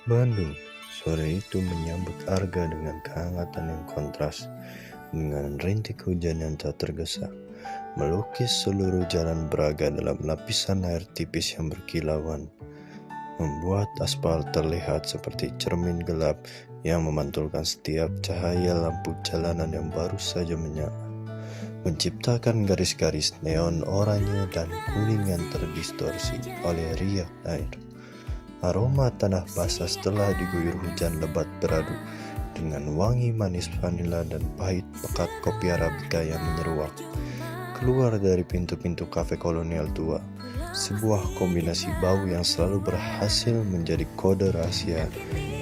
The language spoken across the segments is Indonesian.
Bandung, sore itu menyambut Arga dengan kehangatan yang kontras, dengan rintik hujan yang tak tergesa, melukis seluruh jalan Braga dalam lapisan air tipis yang berkilauan, membuat aspal terlihat seperti cermin gelap yang memantulkan setiap cahaya lampu jalanan yang baru saja menyala, menciptakan garis-garis neon oranye dan kuning yang terdistorsi oleh riak air. Aroma tanah basah setelah diguyur hujan lebat beradu dengan wangi manis vanila dan pahit pekat kopi Arabica yang menyeruak. Keluar dari pintu-pintu kafe kolonial tua, sebuah kombinasi bau yang selalu berhasil menjadi kode rahasia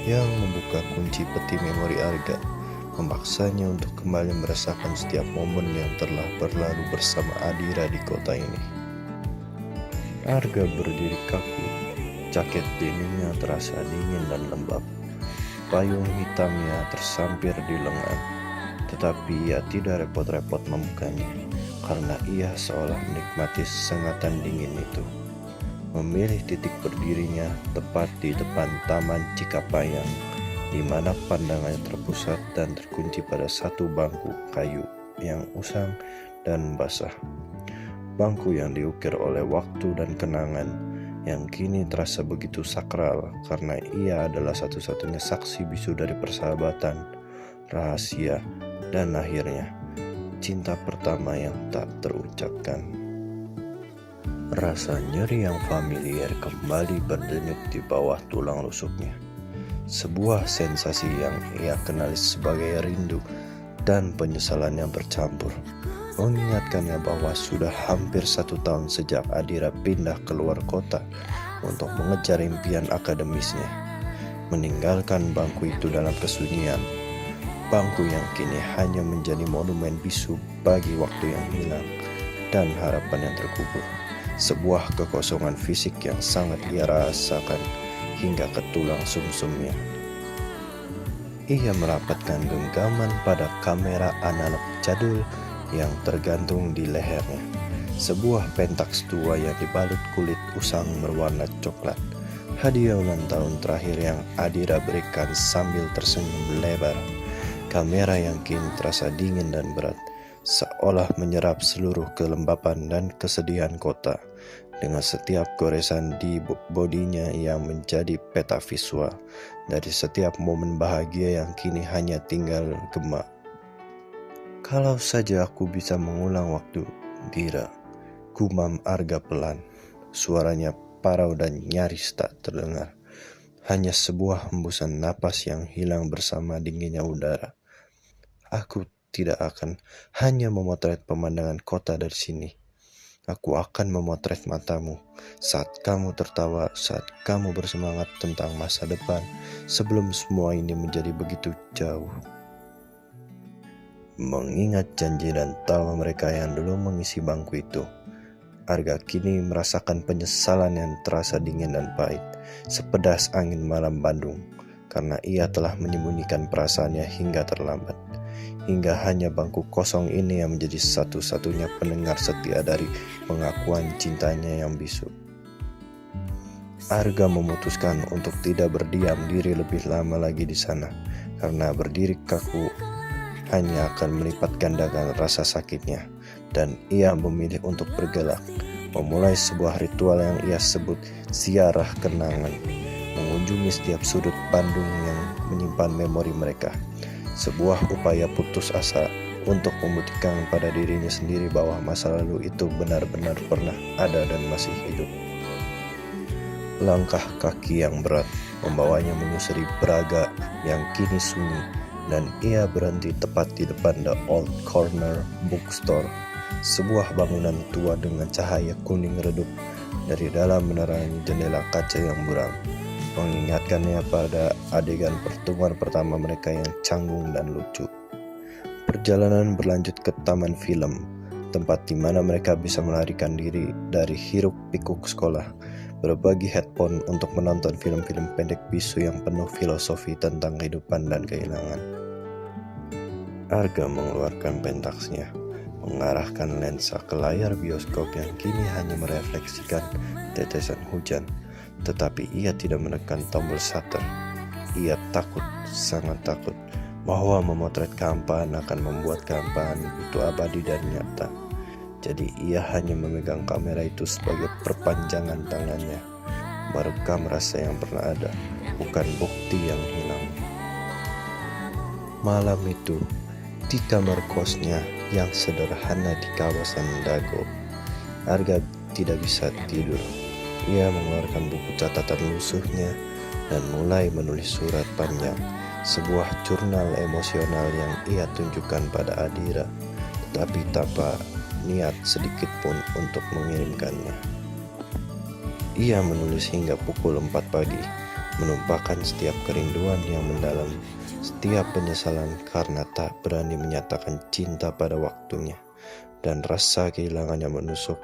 yang membuka kunci peti memori Arga, memaksanya untuk kembali merasakan setiap momen yang telah berlalu bersama Adira di kota ini. Arga berdiri kaku, jaket denimnya terasa dingin dan lembab. Payung hitamnya tersampir di lengan, tetapi ia tidak repot-repot membukanya, karena ia seolah menikmati sengatan dingin itu. Memilih titik berdirinya tepat di depan Taman Cikapayang, di mana pandangannya terpusat dan terkunci pada satu bangku kayu yang usang dan basah. Bangku yang diukir oleh waktu dan kenangan, yang kini terasa begitu sakral karena ia adalah satu-satunya saksi bisu dari persahabatan, rahasia, dan akhirnya cinta pertama yang tak terucapkan. Rasa nyeri yang familiar kembali berdenyut di bawah tulang rusuknya. Sebuah sensasi yang ia kenali sebagai rindu dan penyesalan yang bercampur, mengingatkannya bahwa sudah hampir 1 tahun sejak Adira pindah keluar kota untuk mengejar impian akademisnya, meninggalkan bangku itu dalam kesunyian, bangku yang kini hanya menjadi monumen bisu bagi waktu yang hilang dan harapan yang terkubur, sebuah kekosongan fisik yang sangat ia rasakan hingga ke tulang sumsumnya. Ia merapatkan genggaman pada kamera analog jadul yang tergantung di lehernya, sebuah Pentax tua yang dibalut kulit usang berwarna coklat, hadiah ulang tahun terakhir yang Adira berikan sambil tersenyum lebar. Kamera yang kini terasa dingin dan berat, seolah menyerap seluruh kelembapan dan kesedihan kota, dengan setiap goresan di bodinya yang menjadi peta visual dari setiap momen bahagia yang kini hanya tinggal gema. Kalau saja aku bisa mengulang waktu, Dira, gumam Arga pelan. Suaranya parau dan nyaris tak terdengar. Hanya sebuah hembusan napas yang hilang bersama dinginnya udara. Aku tidak akan hanya memotret pemandangan kota dari sini. Aku akan memotret matamu saat kamu tertawa, saat kamu bersemangat tentang masa depan, sebelum semua ini menjadi begitu jauh. Mengingat janji dan tawa mereka yang dulu mengisi bangku itu, Arga kini merasakan penyesalan yang terasa dingin dan pahit, sepedas angin malam Bandung, karena ia telah menyembunyikan perasaannya hingga terlambat, hingga hanya bangku kosong ini yang menjadi satu-satunya pendengar setia dari pengakuan cintanya yang bisu. Arga memutuskan untuk tidak berdiam diri lebih lama lagi di sana, karena berdiri kaku hanya akan melipat gandakan rasa sakitnya, dan ia memilih untuk bergerak, memulai sebuah ritual yang ia sebut ziarah kenangan, mengunjungi setiap sudut Bandung yang menyimpan memori mereka, sebuah upaya putus asa untuk membuktikan pada dirinya sendiri bahwa masa lalu itu benar-benar pernah ada dan masih hidup. Langkah kaki yang berat membawanya menyusuri Braga yang kini sunyi, dan ia berhenti tepat di depan The Old Corner Bookstore, sebuah bangunan tua dengan cahaya kuning redup dari dalam menerangi jendela kaca yang buram, mengingatkannya pada adegan pertemuan pertama mereka yang canggung dan lucu. Perjalanan berlanjut ke taman film, tempat di mana mereka bisa melarikan diri dari hiruk-pikuk sekolah, berbagi headphone untuk menonton film-film pendek bisu yang penuh filosofi tentang kehidupan dan kehilangan. Arga mengeluarkan Pentaxnya, mengarahkan lensa ke layar bioskop yang kini hanya merefleksikan tetesan hujan, tetapi ia tidak menekan tombol shutter. ia takut, sangat takut bahwa memotret kehampaan akan membuat kehampaan itu abadi dan nyata. Jadi ia hanya memegang kamera itu sebagai perpanjangan tangannya, merekam rasa yang pernah ada, bukan bukti yang hilang. Malam itu, di kamar kosnya yang sederhana di kawasan Dago, Arga tidak bisa tidur. Ia mengeluarkan buku catatan lusuhnya dan mulai menulis surat panjang, sebuah jurnal emosional yang ia tunjukkan pada Adira, tetapi tanpa niat sedikit pun untuk mengirimkannya. Ia menulis hingga pukul 4 pagi, menumpahkan setiap kerinduan yang mendalam, setiap penyesalan karena tak berani menyatakan cinta pada waktunya, dan rasa kehilangannya menusuk,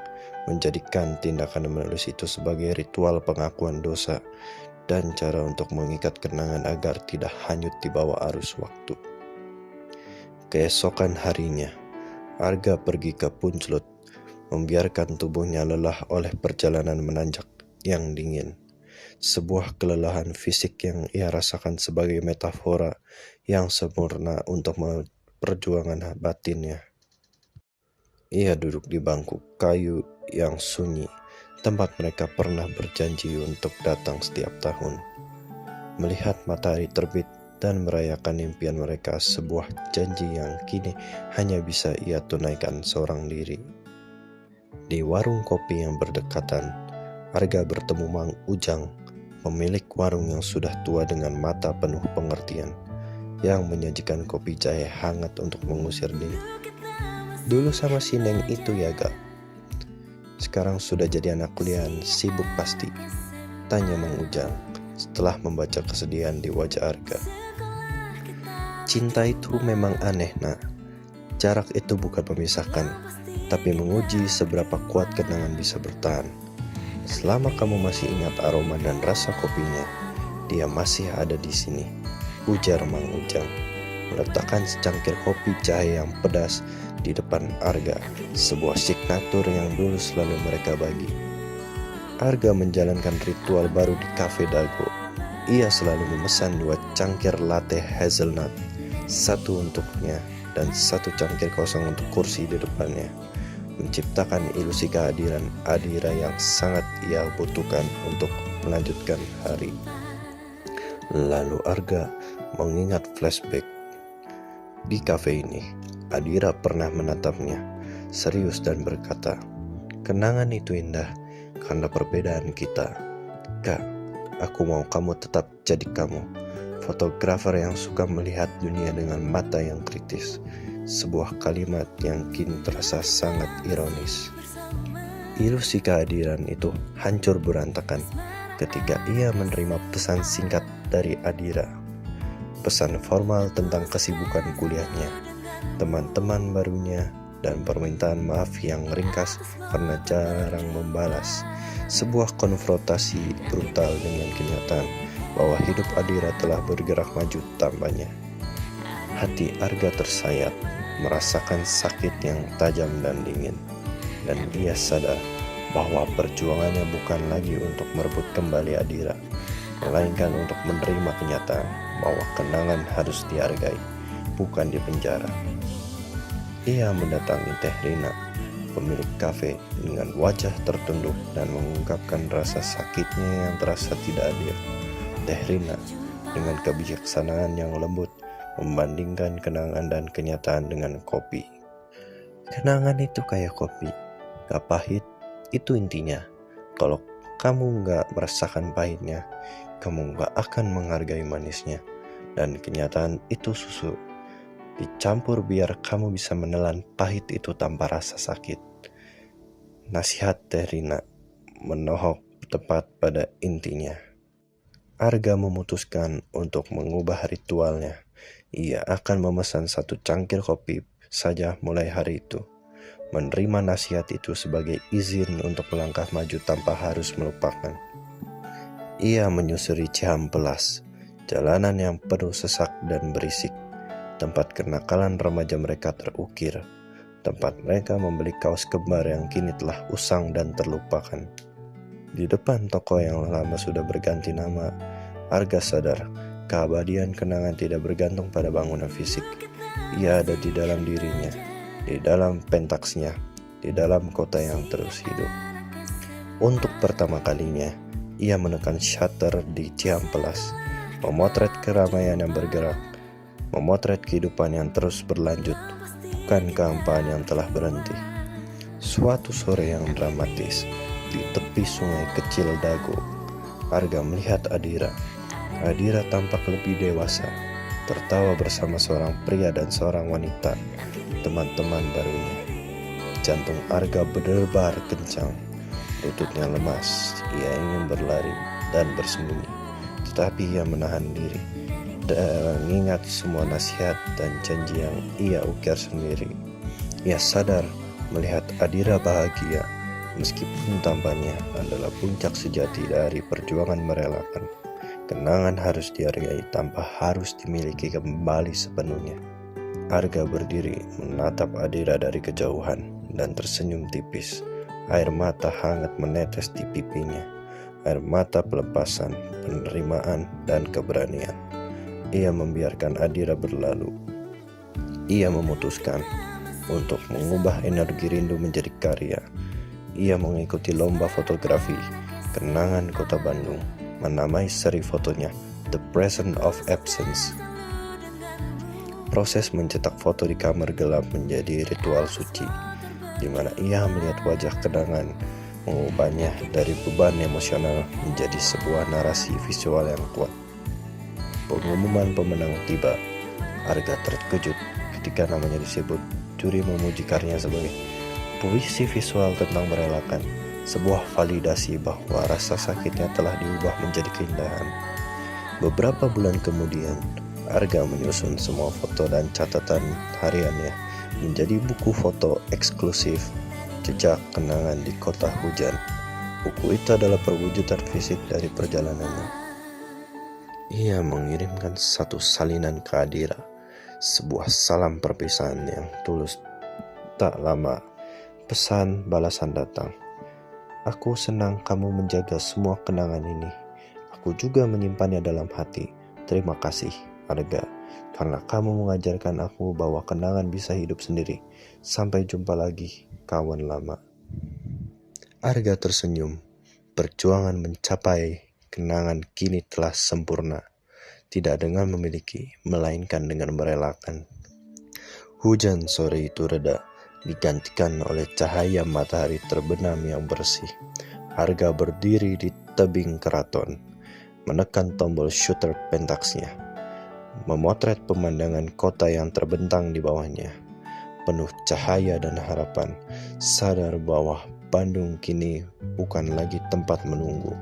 menjadikan tindakan menulis itu sebagai ritual pengakuan dosa dan cara untuk mengikat kenangan agar tidak hanyut di bawah arus waktu. Keesokan harinya, Arga pergi ke Punclut, membiarkan tubuhnya lelah oleh perjalanan menanjak yang dingin. Sebuah kelelahan fisik yang ia rasakan sebagai metafora yang sempurna untuk perjuangan batinnya. Ia duduk di bangku kayu yang sunyi, tempat mereka pernah berjanji untuk datang setiap tahun. Melihat matahari terbit dan merayakan impian mereka, sebuah janji yang kini hanya bisa ia tunaikan seorang diri. Di warung kopi yang berdekatan, Arga bertemu Mang Ujang, pemilik warung yang sudah tua dengan mata penuh pengertian, yang menyajikan kopi jahe hangat untuk mengusir dingin. "Dulu sama si Neng itu ya, Gak? Sekarang sudah jadi anak kuliahan, sibuk pasti?" tanya Mang Ujang setelah membaca kesedihan di wajah Arga. "Cinta itu memang aneh, nak. Jarak itu bukan memisahkan, tapi menguji seberapa kuat kenangan bisa bertahan. Selama kamu masih ingat aroma dan rasa kopinya, dia masih ada di sini," ujar Mang Ujang, meletakkan secangkir kopi jahe yang pedas di depan Arga, sebuah signatur yang dulu selalu mereka bagi. Arga menjalankan ritual baru di Cafe Dago. Ia selalu memesan 2 cangkir latte hazelnut, 1 untuknya dan 1 cangkir kosong untuk kursi di depannya, menciptakan ilusi kehadiran Adira yang sangat ia butuhkan untuk melanjutkan hari. Lalu Arga mengingat flashback. Di kafe ini, Adira pernah menatapnya serius dan berkata, "Kenangan itu indah karena perbedaan kita. Kak, aku mau kamu tetap jadi kamu, fotografer yang suka melihat dunia dengan mata yang kritis." Sebuah kalimat yang kini terasa sangat ironis. Ilusi kehadiran itu hancur berantakan ketika ia menerima pesan singkat dari Adira. Pesan formal tentang kesibukan kuliahnya, teman-teman barunya, dan permintaan maaf yang ringkas karena jarang membalas. Sebuah konfrontasi brutal dengan kenyataan bahwa hidup Adira telah bergerak maju tanpanya. Hati Arga tersayat, merasakan sakit yang tajam dan dingin, dan ia sadar bahwa perjuangannya bukan lagi untuk merebut kembali Adira, melainkan untuk menerima kenyataan bahwa kenangan harus dihargai, bukan dipenjara. Ia mendatangi Teh Rina, pemilik kafe, dengan wajah tertunduk dan mengungkapkan rasa sakitnya yang terasa tidak adil. Teh Rina dengan kebijaksanaan yang lembut membandingkan kenangan dan kenyataan dengan kopi. "Kenangan itu kayak kopi, gak pahit, itu intinya. Kalau kamu gak merasakan pahitnya, kamu gak akan menghargai manisnya. Dan kenyataan itu susu, dicampur biar kamu bisa menelan pahit itu tanpa rasa sakit." Nasihat Teh Rina menohok tepat pada intinya. Arga memutuskan untuk mengubah ritualnya. Ia akan memesan 1 cangkir kopi saja mulai hari itu, menerima nasihat itu sebagai izin untuk melangkah maju tanpa harus melupakan. Ia menyusuri Cihampelas, jalanan yang penuh sesak dan berisik, tempat kenakalan remaja mereka terukir, tempat mereka membeli kaos kembar yang kini telah usang dan terlupakan. Di depan toko yang lama sudah berganti nama, Arga sadar Keabadian kenangan tidak bergantung pada bangunan fisik. Ia ada di dalam dirinya, di dalam pentaksnya, di dalam kota yang terus hidup. Untuk pertama kalinya, ia menekan shutter di Cihampelas, memotret keramaian yang bergerak, memotret kehidupan yang terus berlanjut, bukan kehampaan yang telah berhenti. Suatu sore yang dramatis, di tepi sungai kecil Dago, Arga melihat Adira. Adira tampak lebih dewasa, tertawa bersama seorang pria dan seorang wanita, teman-teman barunya. Jantung Arga berdebar kencang, lututnya lemas. Ia ingin berlari dan bersembunyi, tetapi ia menahan diri dan mengingat semua nasihat dan janji yang ia ukir sendiri. Ia sadar melihat Adira bahagia, meskipun tampaknya adalah puncak sejati dari perjuangan merelakan. Kenangan harus dihargai tanpa harus dimiliki kembali sepenuhnya. Arga berdiri menatap Adira dari kejauhan dan tersenyum tipis. Air mata hangat menetes di pipinya, air mata pelepasan, penerimaan, dan keberanian. Ia membiarkan Adira berlalu. Ia memutuskan untuk mengubah energi rindu menjadi karya. Ia mengikuti lomba fotografi kenangan kota Bandung, menamai seri fotonya The Present of Absence. Proses mencetak foto di kamar gelap menjadi ritual suci, di mana ia melihat wajah kenangan, mengubahnya dari beban emosional menjadi sebuah narasi visual yang kuat. Pengumuman pemenang tiba. Arga terkejut ketika namanya disebut. Juri memuji karyanya sebagai puisi visual tentang merelakan, sebuah validasi bahwa rasa sakitnya telah diubah menjadi keindahan. Beberapa bulan kemudian, Arga menyusun semua foto dan catatan hariannya menjadi buku foto eksklusif Jejak Kenangan di Kota Hujan. Buku itu adalah perwujudan fisik dari perjalanannya. Ia mengirimkan satu salinan ke Adira, sebuah salam perpisahan yang tulus. Tak lama, pesan balasan datang. Aku senang kamu menjaga semua kenangan ini. Aku juga menyimpannya dalam hati. Terima kasih, Arga, karena kamu mengajarkan aku bahwa kenangan bisa hidup sendiri. Sampai jumpa lagi, kawan lama. Arga tersenyum. Perjuangan mencapai kenangan kini telah sempurna. Tidak dengan memiliki, melainkan dengan merelakan. Hujan sore itu reda, digantikan oleh cahaya matahari terbenam yang bersih. Arga berdiri di tebing keraton, menekan tombol shutter pentaksnya, memotret pemandangan kota yang terbentang di bawahnya. Penuh cahaya dan harapan, sadar bahwa Bandung kini bukan lagi tempat menunggu,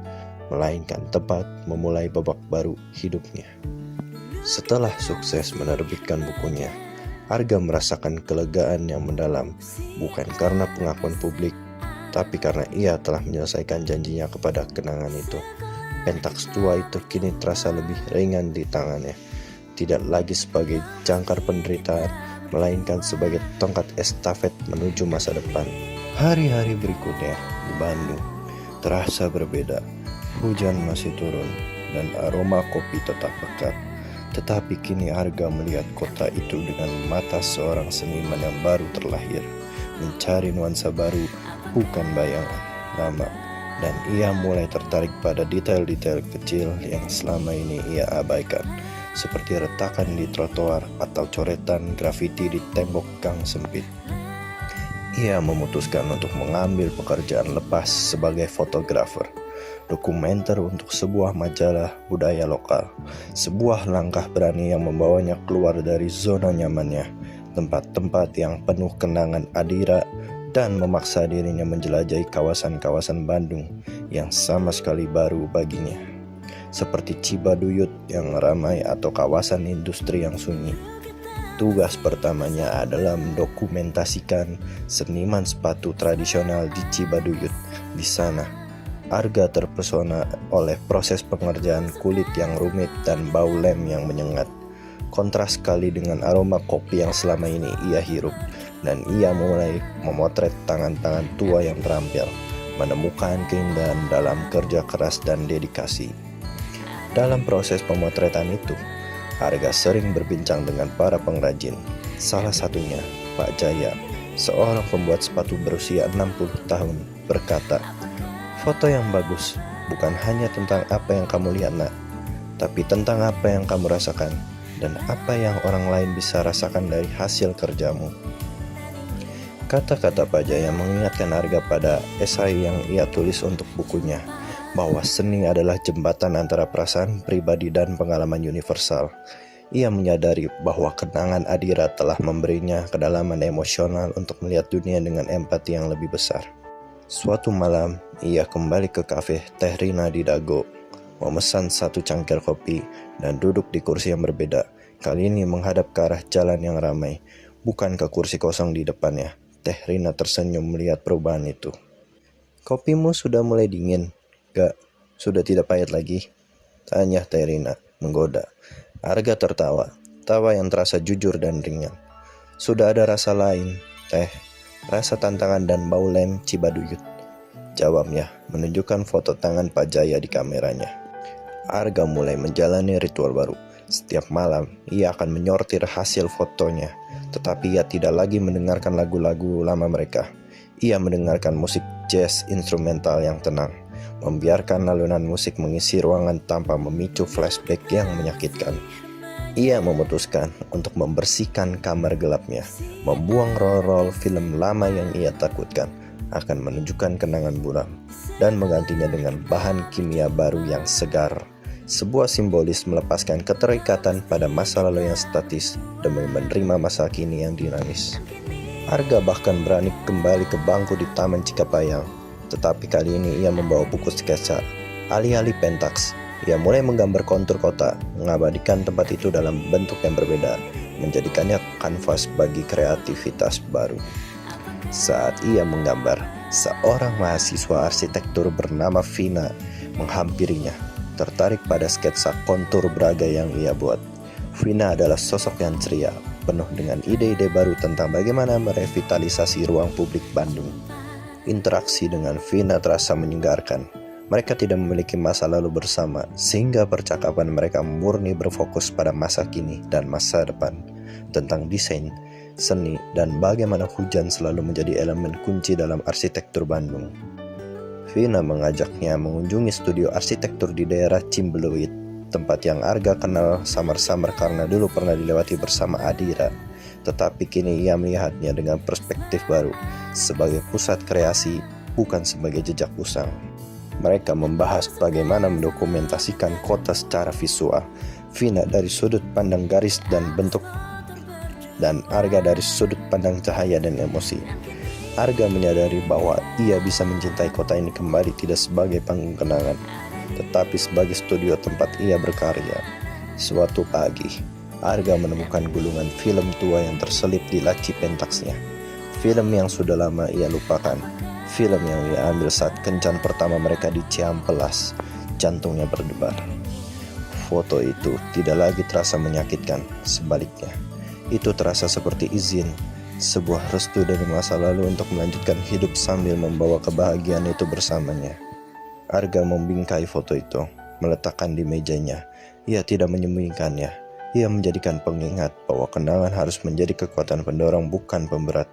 melainkan tempat memulai babak baru hidupnya. Setelah sukses menerbitkan bukunya, Arga merasakan kelegaan yang mendalam, bukan karena pengakuan publik, tapi karena ia telah menyelesaikan janjinya kepada kenangan itu. Pentaks tua itu kini terasa lebih ringan di tangannya, tidak lagi sebagai jangkar penderitaan, melainkan sebagai tongkat estafet menuju masa depan. Hari-hari berikutnya di Bandung terasa berbeda. Hujan masih turun dan aroma kopi tetap pekat. Tetapi kini Arga melihat kota itu dengan mata seorang seniman yang baru terlahir, mencari nuansa baru, bukan bayangan lama. Dan ia mulai tertarik pada detail-detail kecil yang selama ini ia abaikan, seperti retakan di trotoar atau coretan grafiti di tembok gang sempit. Ia memutuskan untuk mengambil pekerjaan lepas sebagai fotografer, dokumenter untuk sebuah majalah budaya lokal, sebuah langkah berani yang membawanya keluar dari zona nyamannya, tempat-tempat yang penuh kenangan Adira, dan memaksa dirinya menjelajahi kawasan-kawasan Bandung yang sama sekali baru baginya, seperti Cibaduyut yang ramai atau kawasan industri yang sunyi. Tugas pertamanya adalah mendokumentasikan seniman sepatu tradisional di Cibaduyut. Di sana, Arga terpesona oleh proses pengerjaan kulit yang rumit dan bau lem yang menyengat. Kontras sekali dengan aroma kopi yang selama ini ia hirup, dan ia mulai memotret tangan-tangan tua yang terampil, menemukan keindahan dalam kerja keras dan dedikasi. Dalam proses pemotretan itu, Arga sering berbincang dengan para pengrajin. Salah satunya, Pak Jaya, seorang pembuat sepatu berusia 60 tahun, berkata, "Foto yang bagus bukan hanya tentang apa yang kamu lihat, nak, tapi tentang apa yang kamu rasakan dan apa yang orang lain bisa rasakan dari hasil kerjamu." Kata-kata Pak Jaya mengingatkan Arga pada esai yang ia tulis untuk bukunya, bahwa seni adalah jembatan antara perasaan pribadi dan pengalaman universal. Ia menyadari bahwa kenangan Adira telah memberinya kedalaman emosional untuk melihat dunia dengan empati yang lebih besar. Suatu malam, ia kembali ke kafe Teh Rina di Dago, memesan satu cangkir kopi dan duduk di kursi yang berbeda. Kali ini menghadap ke arah jalan yang ramai, bukan ke kursi kosong di depannya. Teh Rina tersenyum melihat perubahan itu. "Kopimu sudah mulai dingin, gak? Sudah tidak pahit lagi?" tanya Teh Rina, menggoda. Arga tertawa, tawa yang terasa jujur dan ringan. "Sudah ada rasa lain, Teh. Rasa tantangan dan bau lem Cibaduyut," jawabnya, menunjukkan foto tangan Pak Jaya di kameranya. Arga mulai menjalani ritual baru. Setiap malam, ia akan menyortir hasil fotonya, tetapi ia tidak lagi mendengarkan lagu-lagu lama mereka. Ia mendengarkan musik jazz instrumental yang tenang, membiarkan alunan musik mengisi ruangan tanpa memicu flashback yang menyakitkan. Ia memutuskan untuk membersihkan kamar gelapnya, membuang roll-roll film lama yang ia takutkan akan menunjukkan kenangan buram, dan menggantinya dengan bahan kimia baru yang segar. Sebuah simbolis melepaskan keterikatan pada masa lalu yang statis demi menerima masa kini yang dinamis. Arga bahkan berani kembali ke bangku di Taman Cikapayang, tetapi kali ini ia membawa buku sketsa. Alih-alih pentaks, ia mulai menggambar kontur kota, mengabadikan tempat itu dalam bentuk yang berbeda, menjadikannya kanvas bagi kreativitas baru. Saat ia menggambar, seorang mahasiswa arsitektur bernama Vina menghampirinya, tertarik pada sketsa kontur Braga yang ia buat. Vina adalah sosok yang ceria, penuh dengan ide-ide baru tentang bagaimana merevitalisasi ruang publik Bandung. Interaksi dengan Vina terasa menyegarkan. Mereka tidak memiliki masa lalu bersama, sehingga percakapan mereka murni berfokus pada masa kini dan masa depan, tentang desain, seni, dan bagaimana hujan selalu menjadi elemen kunci dalam arsitektur Bandung. Vina mengajaknya mengunjungi studio arsitektur di daerah Cimbeluit, tempat yang Arga kenal samar-samar karena dulu pernah dilewati bersama Adira. Tetapi kini ia melihatnya dengan perspektif baru, sebagai pusat kreasi, bukan sebagai jejak usang. Mereka membahas bagaimana mendokumentasikan kota secara visual, Vina dari sudut pandang garis dan bentuk, dan Arga dari sudut pandang cahaya dan emosi. Arga menyadari bahwa ia bisa mencintai kota ini kembali tidak sebagai panggung kenangan, tetapi sebagai studio tempat ia berkarya. Suatu pagi, Arga menemukan gulungan film tua yang terselip di laci pentaksnya. Film yang sudah lama ia lupakan. Film yang ia ambil saat kencan pertama mereka di Ciampelas. Jantungnya berdebar. Foto itu tidak lagi terasa menyakitkan, sebaliknya. Itu terasa seperti izin, sebuah restu dari masa lalu untuk melanjutkan hidup sambil membawa kebahagiaan itu bersamanya. Arga membingkai foto itu, meletakkan di mejanya. Ia tidak menyembunyikannya. Ia menjadikan pengingat bahwa kenangan harus menjadi kekuatan pendorong, bukan pemberat.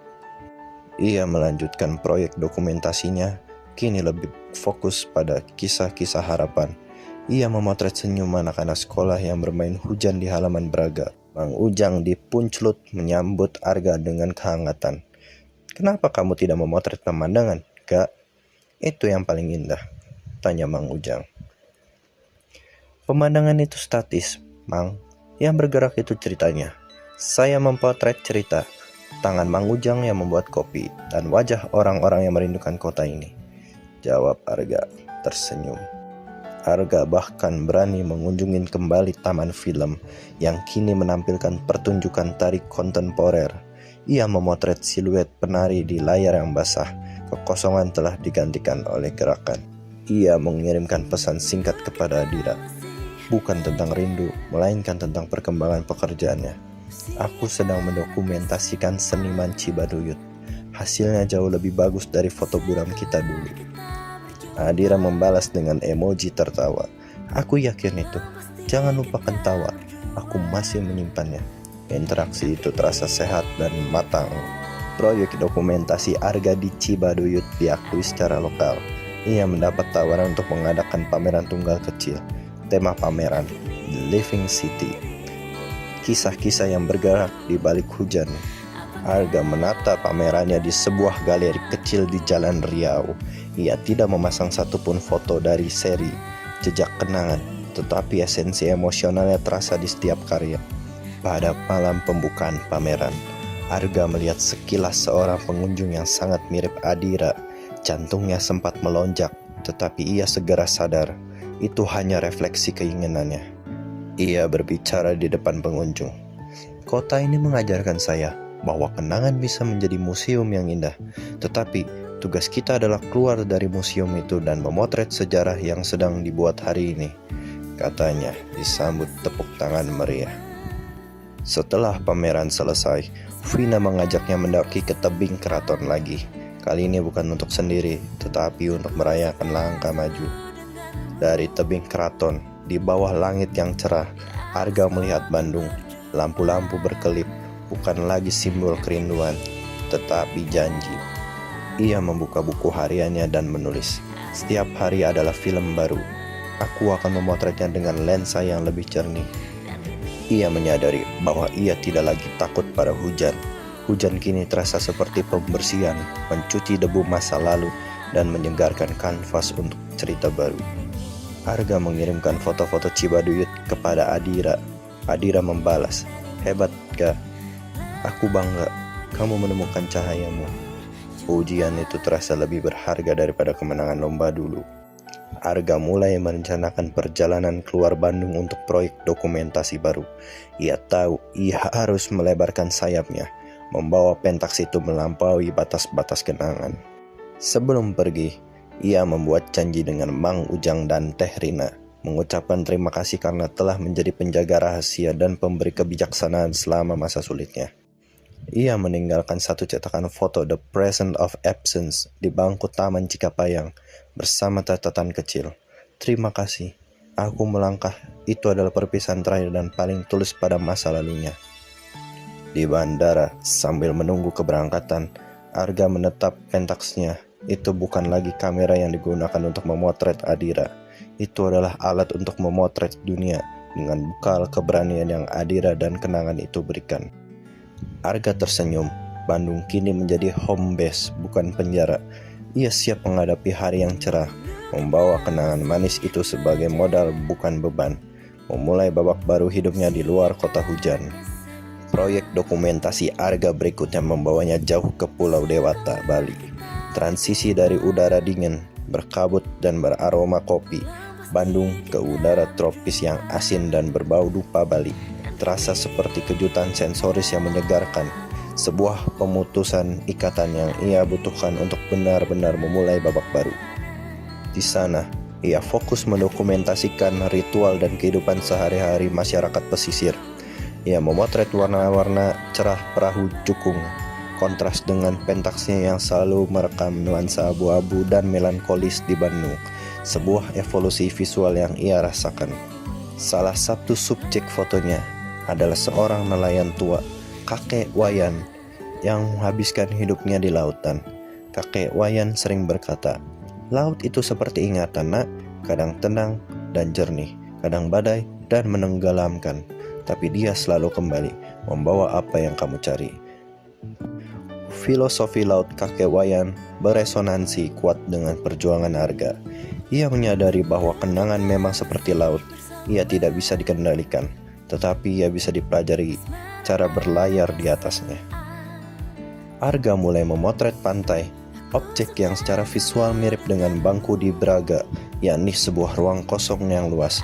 Ia melanjutkan proyek dokumentasinya, kini lebih fokus pada kisah-kisah harapan. Ia memotret senyum anak-anak sekolah yang bermain hujan di halaman Braga. Mang Ujang di Puncelut menyambut Arga dengan kehangatan. "Kenapa kamu tidak memotret pemandangan, Kak? Itu yang paling indah," tanya Mang Ujang. "Pemandangan itu statis, Mang. Yang bergerak itu ceritanya. Saya memotret cerita." Tangan Mang Ujang yang membuat kopi dan wajah orang-orang yang merindukan kota ini, jawab Arga tersenyum. Arga bahkan berani mengunjungi kembali taman film yang kini menampilkan pertunjukan tari kontemporer. Ia memotret siluet penari di layar yang basah. Kekosongan telah digantikan oleh gerakan. Ia mengirimkan pesan singkat kepada Adira, bukan tentang rindu, melainkan tentang perkembangan pekerjaannya. "Aku sedang mendokumentasikan seniman Cibaduyut. Hasilnya jauh lebih bagus dari foto buram kita dulu." Adira membalas dengan emoji tertawa. Aku yakin itu. Jangan lupakan tawa. Aku masih menyimpannya. Interaksi itu terasa sehat dan matang. Proyek dokumentasi Arga di Cibaduyut diakui secara lokal. Ia mendapat tawaran untuk mengadakan pameran tunggal kecil. Tema pameran, The Living City. Kisah-kisah yang bergerak di balik hujan. Arga menata pamerannya di sebuah galeri kecil di Jalan Riau. Ia tidak memasang satupun foto dari seri Jejak Kenangan, tetapi esensi emosionalnya terasa di setiap karya. Pada malam pembukaan pameran, Arga melihat sekilas seorang pengunjung yang sangat mirip Adira. Jantungnya sempat melonjak, tetapi ia segera sadar itu hanya refleksi keinginannya. Ia berbicara di depan pengunjung. Kota ini mengajarkan saya bahwa kenangan bisa menjadi museum yang indah, tetapi tugas kita adalah keluar dari museum itu dan memotret sejarah yang sedang dibuat hari ini, katanya disambut tepuk tangan meriah. Setelah pameran selesai, Vina mengajaknya mendaki ke tebing keraton lagi. Kali ini bukan untuk sendiri, tetapi untuk merayakan langkah maju. Dari tebing keraton, di bawah langit yang cerah, Arga melihat Bandung. Lampu-lampu berkelip, bukan lagi simbol kerinduan, tetapi janji. Ia membuka buku hariannya dan menulis, "Setiap hari adalah film baru. Aku akan memotretnya dengan lensa yang lebih jernih." Ia menyadari bahwa ia tidak lagi takut pada hujan. Hujan kini terasa seperti pembersihan, mencuci debu masa lalu dan menyegarkan kanvas untuk cerita baru. Arga mengirimkan foto-foto Cibaduyut kepada Adira. Adira membalas, "Hebat, Ga. Aku bangga. Kamu menemukan cahayamu." Ujian itu terasa lebih berharga daripada kemenangan lomba dulu. Arga mulai merencanakan perjalanan keluar Bandung untuk proyek dokumentasi baru. Ia tahu ia harus melebarkan sayapnya, membawa Pentax itu melampaui batas-batas kenangan. Sebelum pergi, ia membuat janji dengan Mang Ujang dan Teh Rina, mengucapkan terima kasih karena telah menjadi penjaga rahasia dan pemberi kebijaksanaan selama masa sulitnya. Ia meninggalkan satu cetakan foto The Present of Absence di bangku Taman Cikapayang bersama catatan kecil. "Terima kasih. Aku melangkah. Itu adalah perpisahan terakhir dan paling tulus pada masa lalunya." Di bandara, sambil menunggu keberangkatan, Arga menetap Pentaxnya. Itu bukan lagi kamera yang digunakan untuk memotret Adira. Itu adalah alat untuk memotret dunia dengan bekal keberanian yang Adira dan kenangan itu berikan. Arga tersenyum. Bandung kini menjadi home base, bukan penjara. Ia siap menghadapi hari yang cerah, membawa kenangan manis itu sebagai modal, bukan beban. Memulai babak baru hidupnya di luar kota hujan. Proyek dokumentasi Arga berikutnya membawanya jauh ke Pulau Dewata, Bali. Transisi dari udara dingin, berkabut dan beraroma kopi, Bandung ke udara tropis yang asin dan berbau dupa Bali. Terasa seperti kejutan sensoris yang menyegarkan, sebuah pemutusan ikatan yang ia butuhkan untuk benar-benar memulai babak baru. Di sana, ia fokus mendokumentasikan ritual dan kehidupan sehari-hari masyarakat pesisir. Ia memotret warna-warna cerah perahu jukung, kontras dengan Pentaxnya yang selalu merekam nuansa abu-abu dan melankolis di Bandung, sebuah evolusi visual yang ia rasakan. Salah satu subjek fotonya adalah seorang nelayan tua, kakek Wayan, yang menghabiskan hidupnya di lautan. Kakek Wayan sering berkata, "Laut itu seperti ingatan, nak, kadang tenang dan jernih, kadang badai dan menenggelamkan, tapi dia selalu kembali, membawa apa yang kamu cari." Filosofi laut kakek Wayan beresonansi kuat dengan perjuangan Arga. Ia menyadari bahwa kenangan memang seperti laut, ia tidak bisa dikendalikan, tetapi ia bisa dipelajari cara berlayar di atasnya. Arga mulai memotret pantai, objek yang secara visual mirip dengan bangku di Braga, yakni sebuah ruang kosong yang luas.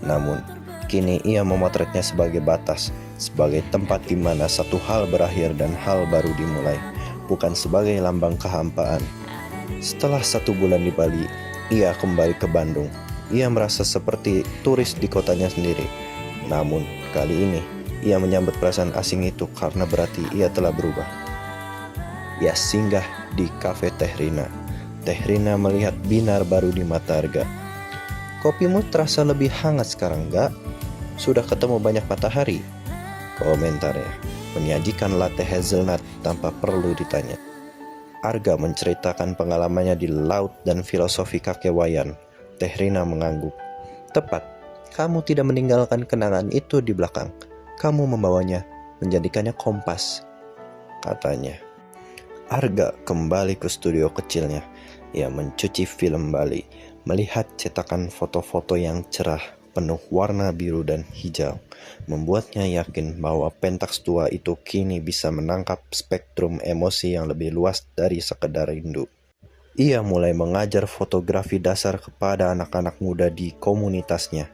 Namun, kini ia memotretnya sebagai batas, sebagai tempat di mana satu hal berakhir dan hal baru dimulai, bukan sebagai lambang kehampaan. Setelah 1 bulan di Bali, ia kembali ke Bandung. Ia merasa seperti turis di kotanya sendiri. Namun, kali ini, ia menyambut perasaan asing itu karena berarti ia telah berubah. Ia singgah di kafe Teh Rina. Teh Rina melihat binar baru di mata Arga. Kopimu terasa lebih hangat sekarang, enggak? Sudah ketemu banyak matahari? Komentarnya menyajikan latte hazelnut tanpa perlu ditanya. Arga menceritakan pengalamannya di laut dan filosofi kakek Wayan. Teh Rina mengangguk. Tepat, kamu tidak meninggalkan kenangan itu di belakang. Kamu membawanya, menjadikannya kompas, katanya. Arga kembali ke studio kecilnya. Ia mencuci film Bali, melihat cetakan foto-foto yang cerah, penuh warna biru dan hijau, membuatnya yakin bahwa Pentax tua itu kini bisa menangkap spektrum emosi yang lebih luas dari sekedar rindu. Ia mulai mengajar fotografi dasar kepada anak-anak muda di komunitasnya.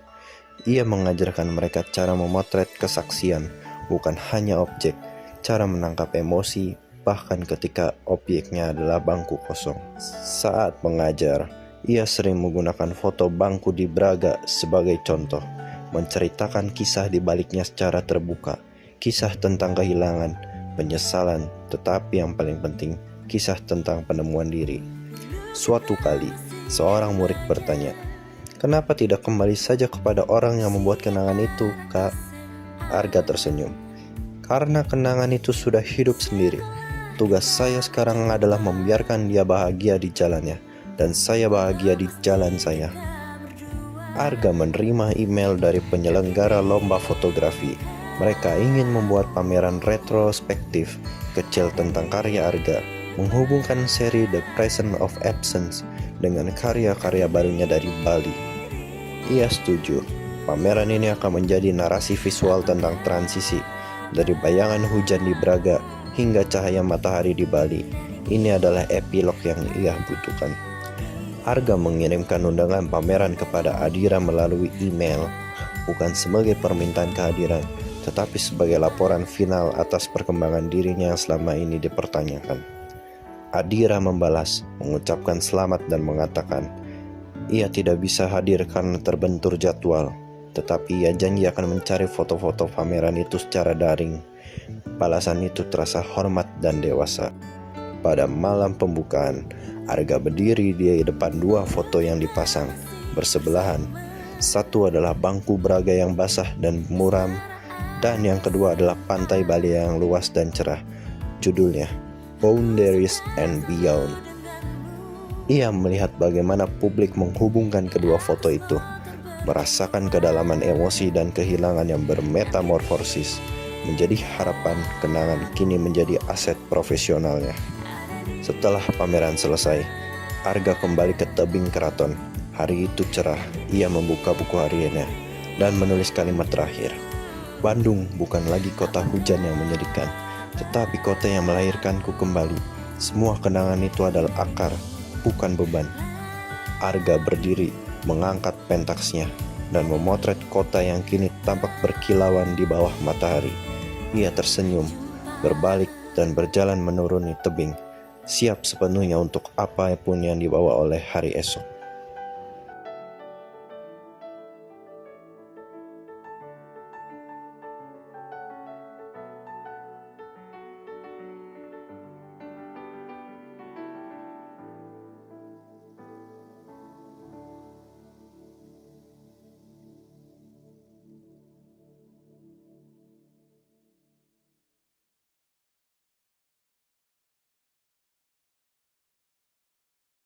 Ia mengajarkan mereka cara memotret kesaksian, bukan hanya objek, cara menangkap emosi, bahkan ketika objeknya adalah bangku kosong. Saat mengajar, ia sering menggunakan foto bangku di Braga sebagai contoh, menceritakan kisah di baliknya secara terbuka, kisah tentang kehilangan, penyesalan, tetapi yang paling penting, kisah tentang penemuan diri. Suatu kali, seorang murid bertanya, "Kenapa tidak kembali saja kepada orang yang membuat kenangan itu, Kak?" Arga tersenyum. "Karena kenangan itu sudah hidup sendiri. Tugas saya sekarang adalah membiarkan dia bahagia di jalannya, dan saya bahagia di jalan saya." Arga menerima email dari penyelenggara lomba fotografi. Mereka ingin membuat pameran retrospektif kecil tentang karya Arga, menghubungkan seri The Present of Absence dengan karya-karya barunya dari Bali. Ia setuju. Pameran ini akan menjadi narasi visual tentang transisi dari bayangan hujan di Braga hingga cahaya matahari di Bali. Ini adalah epilog yang ia butuhkan. Arga mengirimkan undangan pameran kepada Adira melalui email, bukan sebagai permintaan kehadiran, tetapi sebagai laporan final atas perkembangan dirinya yang selama ini dipertanyakan. Adira membalas, mengucapkan selamat dan mengatakan, ia tidak bisa hadir karena terbentur jadwal, tetapi ia janji akan mencari foto-foto pameran itu secara daring. Balasan itu terasa hormat dan dewasa. Pada malam pembukaan, Arga berdiri di depan dua foto yang dipasang bersebelahan. Satu adalah bangku Braga yang basah dan muram, dan yang kedua adalah pantai Bali yang luas dan cerah. Judulnya Boundaries and Beyond. Ia melihat bagaimana publik menghubungkan kedua foto itu, merasakan kedalaman emosi dan kehilangan yang bermetamorfosis, menjadi harapan kenangan kini menjadi aset profesionalnya. Setelah pameran selesai, Arga kembali ke tebing keraton. Hari itu cerah, ia membuka buku hariannya dan menulis kalimat terakhir. Bandung bukan lagi kota hujan yang menyedihkan, tetapi kota yang melahirkanku kembali. Semua kenangan itu adalah akar, bukan beban. Arga berdiri, mengangkat pentaksnya, dan memotret kota yang kini tampak berkilauan di bawah matahari. Ia tersenyum, berbalik dan berjalan menuruni tebing, siap sepenuhnya untuk apapun yang dibawa oleh hari esok.